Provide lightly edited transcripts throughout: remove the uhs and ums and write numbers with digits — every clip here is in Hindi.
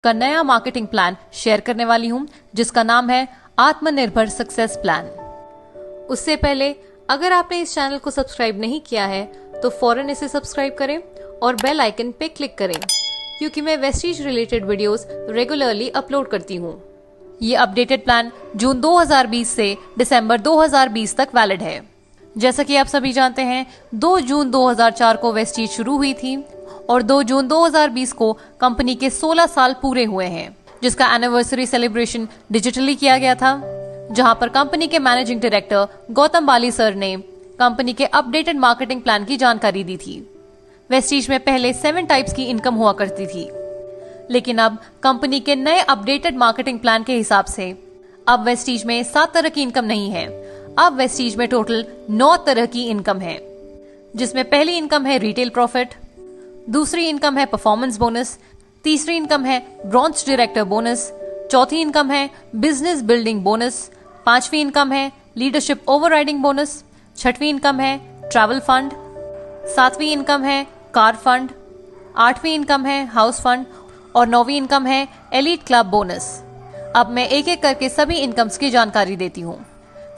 का नया मार्केटिंग प्लान शेयर करने वाली हूं, जिसका नाम है आत्मनिर्भर सक्सेस प्लान। उससे पहले अगर आपने इस चैनल को सब्सक्राइब नहीं किया है तो फौरन इसे सब्सक्राइब करें और बेल आइकन पे क्लिक करें, क्योंकि मैं Vestige related videos regularly upload करती हूँ। ये अपडेटेड प्लान जून 2020 से दिसंबर 2020 तक वैलिड है। जैसा कि आप सभी जानते हैं, 2 जून 2004 को वेस्टीज शुरू हुई थी और 2 जून 2020 को कंपनी के 16 साल पूरे हुए हैं, जिसका एनिवर्सरी सेलिब्रेशन डिजिटली किया गया था, जहां पर कंपनी के मैनेजिंग डायरेक्टर गौतम बाली सर ने कंपनी के अपडेटेड मार्केटिंग प्लान की जानकारी दी थी। वेस्टीज में पहले 7 टाइप्स की इनकम हुआ करती थी, लेकिन अब कंपनी के नए अपडेटेड मार्केटिंग प्लान के हिसाब से अब वेस्टीज में 7 तरह की इनकम नहीं है। अब वेस्टीज में टोटल 9 तरह की इनकम है, जिसमें पहली इनकम है रिटेल प्रॉफिट, दूसरी इनकम है परफॉर्मेंस बोनस, तीसरी इनकम है ब्रॉन्ज डायरेक्टर बोनस, चौथी इनकम है बिजनेस बिल्डिंग बोनस, पांचवी इनकम है लीडरशिप ओवरराइडिंग बोनस, छठवीं इनकम है ट्रैवल फंड, सातवीं इनकम है कार फंड, आठवीं इनकम है हाउस फंड और 9वीं इनकम है एलीट क्लब बोनस। अब मैं एक एक करके सभी इनकम्स की जानकारी देती हूँ।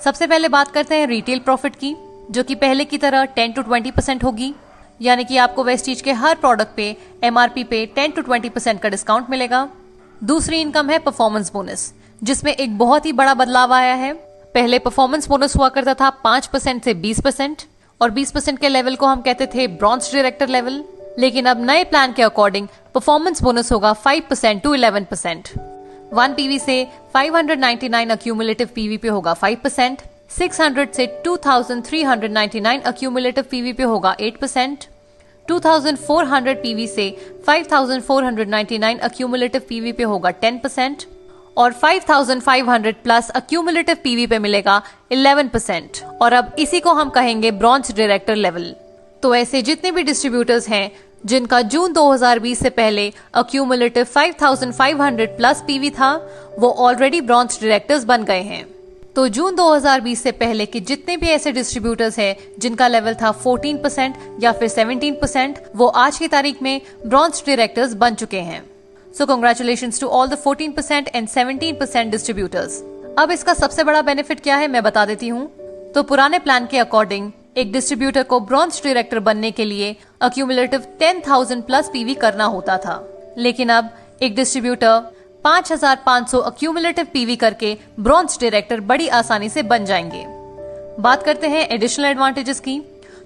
सबसे पहले बात करते हैं रिटेल प्रॉफिट की, जो कि पहले की तरह 10 to 20% होगी, यानी कि आपको वेस्टीज के हर प्रोडक्ट पे एमआरपी पे 10 to 20% का डिस्काउंट मिलेगा। दूसरी इनकम है परफॉर्मेंस बोनस, जिसमें एक बहुत ही बड़ा बदलाव आया है। पहले परफॉर्मेंस बोनस हुआ करता था 5% से 20% और 20% के लेवल को हम कहते थे ब्रॉन्ज डायरेक्टर लेवल, लेकिन अब नए प्लान के अकॉर्डिंग परफॉर्मेंस बोनस होगा 5% to 11%। 1 पीवी से 599 अक्यूमुलेटिव पीवी पे होगा 5%, 600 से 2399 अक्यूमुलेटिव पीवी पे होगा 8%, 2400 पीवी से 5499 अक्यूमुलेटिव पीवी पे होगा 10% और 5500 प्लस अक्यूमुलेटिव पीवी पे मिलेगा 11%। और अब इसी को हम कहेंगे ब्रॉन्ज डायरेक्टर लेवल। तो ऐसे जितने भी डिस्ट्रीब्यूटर्स हैं जिनका जून 2020 से पहले अक्यूमुलेटिव 5500 प्लस पीवी था, वो ऑलरेडी ब्रॉन्ज डायरेक्टर्स बन गए हैं। तो जून 2020 से पहले के जितने भी ऐसे डिस्ट्रीब्यूटर्स हैं जिनका लेवल था 14% या फिर 17%, वो आज की तारीख में ब्रॉन्ज डायरेक्टर्स बन चुके हैं। So congratulations to all the 14% and 17% distributors. अब इसका सबसे बड़ा बेनिफिट क्या है मैं बता देती हूँ। तो पुराने प्लान के अकॉर्डिंग एक डिस्ट्रीब्यूटर को ब्रॉन्ज डायरेक्टर बनने के लिए अक्यूमुलेटिव 10,000 प्लस पीवी करना होता था, लेकिन अब एक डिस्ट्रीब्यूटर 5,500 अक्यूमुलेटिव पीवी करके ब्रॉन्ज डायरेक्टर बड़ी आसानी से बन जाएंगे। बात करते हैं एडिशनल एडवांटेजेस की।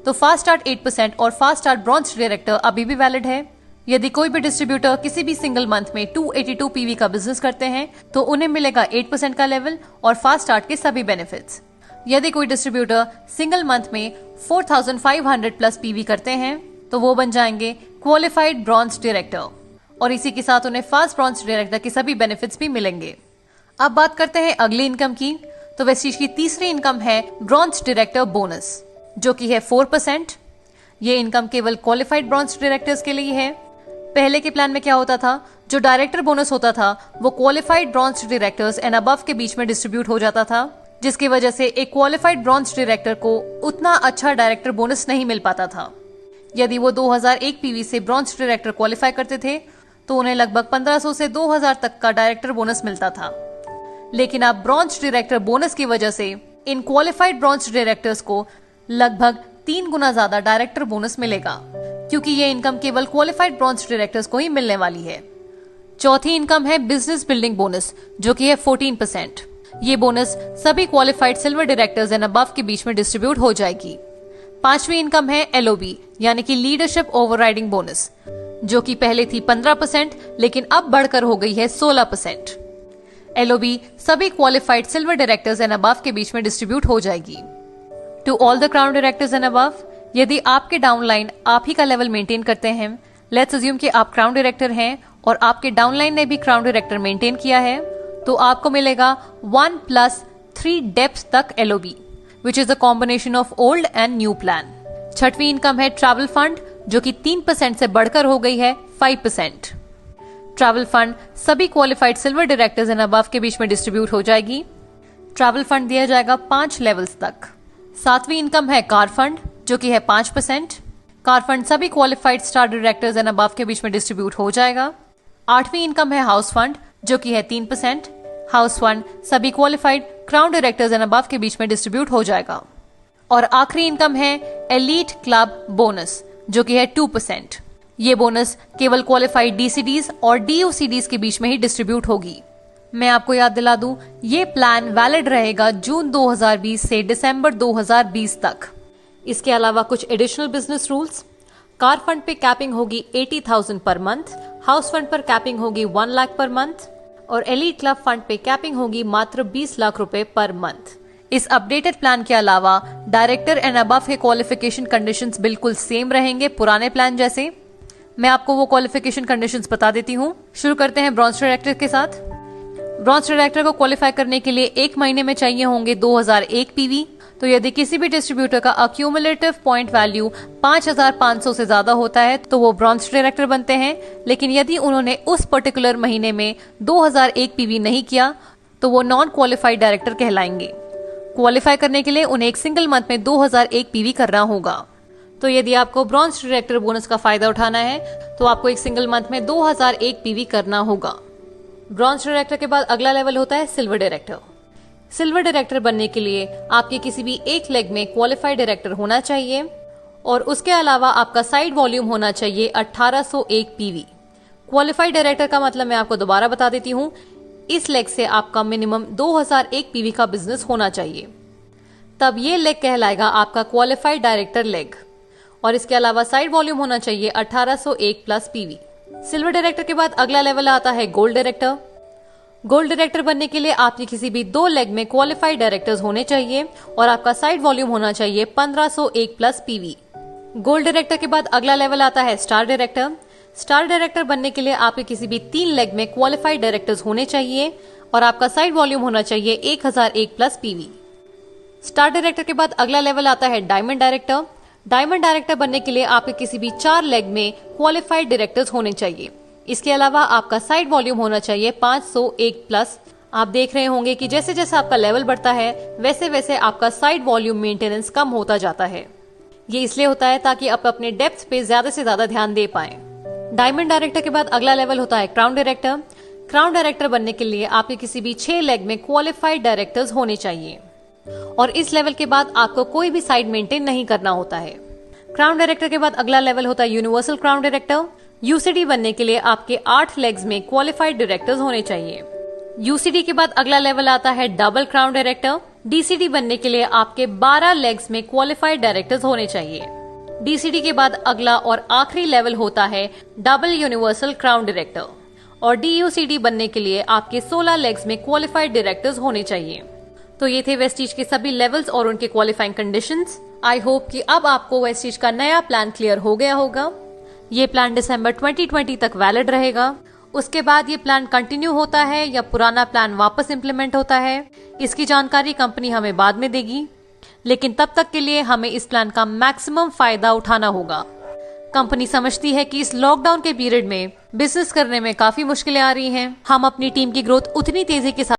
तो फास्ट स्टार्ट 8% और फास्ट स्टार्ट ब्रॉन्ज डायरेक्टर अभी भी वैलिड है। यदि कोई भी डिस्ट्रीब्यूटर किसी भी सिंगल मंथ में 282 पीवी का बिजनेस करते हैं तो उन्हें मिलेगा 8% का लेवल और फास्ट स्टार्ट के सभी बेनिफिट्स। यदि कोई डिस्ट्रीब्यूटर सिंगल मंथ में 4500 प्लस पीवी करते हैं तो वो बन जाएंगे क्वालिफाइड ब्रॉन्ज डायरेक्टर और इसी के साथ उन्हें फास्ट ब्रॉन्ज डायरेक्टर के सभी बेनिफिट्स भी मिलेंगे। अब बात करते हैं अगली इनकम की। तो वेस्टीज की तीसरी इनकम है ब्रॉन्ज डायरेक्टर बोनस, जो कि है 4%। ये इनकम केवल क्वालिफाइड ब्रॉन्ज डायरेक्टर्स के लिए है। पहले के प्लान में क्या होता था, जो डायरेक्टर बोनस होता था वो qualified bronze directors and above के बीच में डिस्ट्रीब्यूट हो जाता था, जिसकी वजह से एक क्वालिफाइड ब्रॉन्ज डायरेक्टर को उतना अच्छा डायरेक्टर बोनस नहीं मिल पाता था। यदि वो 2001 पीवी से ब्रॉन्ज डायरेक्टर क्वालिफाई करते थे तो उन्हें लगभग 1500 से 2000 तक का डायरेक्टर बोनस मिलता था। लेकिन अब ब्रॉन्ज डायरेक्टर बोनस की वजह से इन क्वालिफाइड ब्रॉन्ज डायरेक्टर्स को लगभग 3 गुना ज्यादा डायरेक्टर बोनस मिलेगा, क्योंकि ये इनकम केवल क्वालिफाइड ब्रॉन्ज डायरेक्टर्स को ही मिलने वाली है। चौथी इनकम है बिजनेस बिल्डिंग बोनस, जो कि है 14%। ये बोनस सभी qualified silver directors and above के बीच में डिस्ट्रीब्यूट हो जाएगी। पांचवी इनकम है एलओबी, यानी कि लीडरशिप ओवरराइडिंग बोनस, जो कि पहले थी 15% लेकिन अब बढ़कर हो गई है 16%। एलओबी सभी qualified silver directors and above के बीच में डिस्ट्रीब्यूट हो जाएगी। To all the crown directors and above, यदि आपके डाउनलाइन आप ही का लेवल मेंटेन करते हैं, लेट्स अज्यूम कि आप क्राउन डायरेक्टर हैं और आपके डाउनलाइन ने भी क्राउन डायरेक्टर मेंटेन किया है, तो आपको मिलेगा 1+3 डेप्थ तक LOB, which is the combination of old and new plan. छठवीं इनकम है ट्रैवल फंड, जो कि 3% से बढ़कर हो गई है 5%। ट्रैवल फंड सभी qualified silver directors and above के बीच में डिस्ट्रीब्यूट हो जाएगी। ट्रैवल फंड दिया जाएगा 5 लेवल्स तक। सातवीं इनकम है कार फंड, जो कि है 5%। कार फंड सभी qualified star directors and above के बीच में डिस्ट्रीब्यूट हो जाएगा। 8वीं इनकम है हाउस फंड, जो कि है 3%। हाउस फंड सभी qualified crown directors and above के बीच में डिस्ट्रीब्यूट हो जाएगा। और आखिरी इनकम है एलीट क्लब बोनस, जो कि है 2%। ये बोनस केवल क्वालिफाइड डीसीडीज और डीओसीडीज के बीच में ही डिस्ट्रीब्यूट होगी। मैं आपको याद दिला दूं, ये प्लान वैलिड रहेगा जून 2020 से दिसंबर 2020 तक। इसके अलावा कुछ additional business rules. Car fund पे कैपिंग होगी 80,000 पर मंथ, हाउस फंड पर कैपिंग होगी 1 लाख पर मंथ और एलीट क्लब फंड पे कैपिंग होगी मात्र 20 लाख रुपए पर मंथ। इस अपडेटेड प्लान के अलावा डायरेक्टर एंड अबव के क्वालिफिकेशन कंडीशंस बिल्कुल सेम रहेंगे पुराने प्लान जैसे। मैं आपको वो क्वालिफिकेशन कंडीशंस बता देती हूँ। शुरू करते हैं ब्रॉन्ज डायरेक्टर के साथ। ब्रॉन्ज डायरेक्टर को क्वालिफाई करने के लिए 1 महीने में चाहिए होंगे 2001 पीवी। तो यदि किसी भी डिस्ट्रीब्यूटर का अक्यूमुलेटिव पॉइंट वैल्यू 5500 से ज्यादा होता है तो वो ब्रॉन्ज डायरेक्टर बनते हैं। लेकिन यदि उन्होंने उस पर्टिकुलर महीने में 2001 पीवी नहीं किया तो वो नॉन क्वालिफाइड डायरेक्टर कहलाएंगे। क्वालिफाई करने के लिए उन्हें एक सिंगल मंथ में 2001 पीवी करना होगा। तो यदि आपको ब्रॉन्ज डायरेक्टर बोनस का फायदा उठाना है तो आपको एक सिंगल मंथ में 2001 पीवी करना होगा। ब्रॉन्ज डायरेक्टर के बाद अगला लेवल होता है सिल्वर डायरेक्टर। सिल्वर डायरेक्टर बनने के लिए आपके किसी भी एक लेग में क्वालिफाइड डायरेक्टर होना चाहिए और उसके अलावा आपका साइड वॉल्यूम होना चाहिए 1801 पीवी। क्वालिफाइड डायरेक्टर का मतलब मैं आपको दोबारा बता देती हूँ। इस लेग से आपका मिनिमम 2001 पीवी का बिजनेस होना चाहिए, तब ये लेग कहलाएगा आपका क्वालिफाइड डायरेक्टर लेग। और इसके अलावा साइड वॉल्यूम होना चाहिए 1801 प्लस पीवी। सिल्वर डायरेक्टर के बाद अगला लेवल आता है गोल्ड डायरेक्टर। गोल्ड डायरेक्टर बनने के लिए आपके किसी भी 2 लेग में क्वालिफाइड डायरेक्टर्स होने चाहिए और आपका साइड वॉल्यूम होना चाहिए 1501 प्लस पीवी। गोल्ड डायरेक्टर के बाद अगला लेवल आता है स्टार डायरेक्टर। स्टार डायरेक्टर बनने के लिए आपके किसी भी 3 लेग में क्वालिफाइड डायरेक्टर्स होने चाहिए और आपका साइड वॉल्यूम होना चाहिए 1001 प्लस पीवी। स्टार डायरेक्टर के बाद अगला लेवल आता है डायमंड डायरेक्टर। डायमंड डायरेक्टर बनने के लिए आपके किसी भी 4 लेग में क्वालिफाइड डायरेक्टर्स होने चाहिए। इसके अलावा आपका साइड वॉल्यूम होना चाहिए 501 प्लस। आप देख रहे होंगे कि जैसे जैसे आपका लेवल बढ़ता है वैसे वैसे आपका साइड वॉल्यूम मेंटेनेंस कम होता जाता है। ये इसलिए होता है ताकि आप अपने डेप्थ पे ज्यादा से ज्यादा ध्यान दे पाएं। डायमंड डायरेक्टर के बाद अगला लेवल होता है क्राउन डायरेक्टर। क्राउन डायरेक्टर बनने के लिए आपके किसी भी 6 लेग में क्वालिफाइड डायरेक्टर्स होने चाहिए और इस लेवल के बाद आपको कोई भी साइड मेंटेन नहीं करना होता है। क्राउन डायरेक्टर के बाद अगला लेवल होता है यूनिवर्सल क्राउन डायरेक्टर। यूसीडी बनने के लिए आपके 8 लेग्स में क्वालिफाइड डायरेक्टर्स होने चाहिए। यूसीडी के बाद अगला लेवल आता है डबल क्राउन डायरेक्टर। डीसीडी बनने के लिए आपके 12 लेग्स में क्वालिफाइड डायरेक्टर्स होने चाहिए। डीसीडी के बाद अगला और आखिरी लेवल होता है डबल यूनिवर्सल क्राउन डायरेक्टर और डीयूसीडी बनने के लिए आपके 16 लेग्स में क्वालिफाइड डायरेक्टर्स होने चाहिए। तो ये थे वेस्टीज के सभी लेवल्स और उनके क्वालिफाइंग कंडीशंस। आई होप कि अब आपको वेस्टीज का नया प्लान क्लियर हो गया होगा। ये प्लान दिसंबर 2020 तक वैलिड रहेगा। उसके बाद ये प्लान कंटिन्यू होता है या पुराना प्लान वापस इम्प्लीमेंट होता है, इसकी जानकारी कंपनी हमें बाद में देगी। लेकिन तब तक के लिए हमें इस प्लान का मैक्सिमम फायदा उठाना होगा। कंपनी समझती है कि इस लॉकडाउन के पीरियड में बिजनेस करने में काफी मुश्किलें आ रही हैं। हम अपनी टीम की ग्रोथ उतनी तेजी के साथ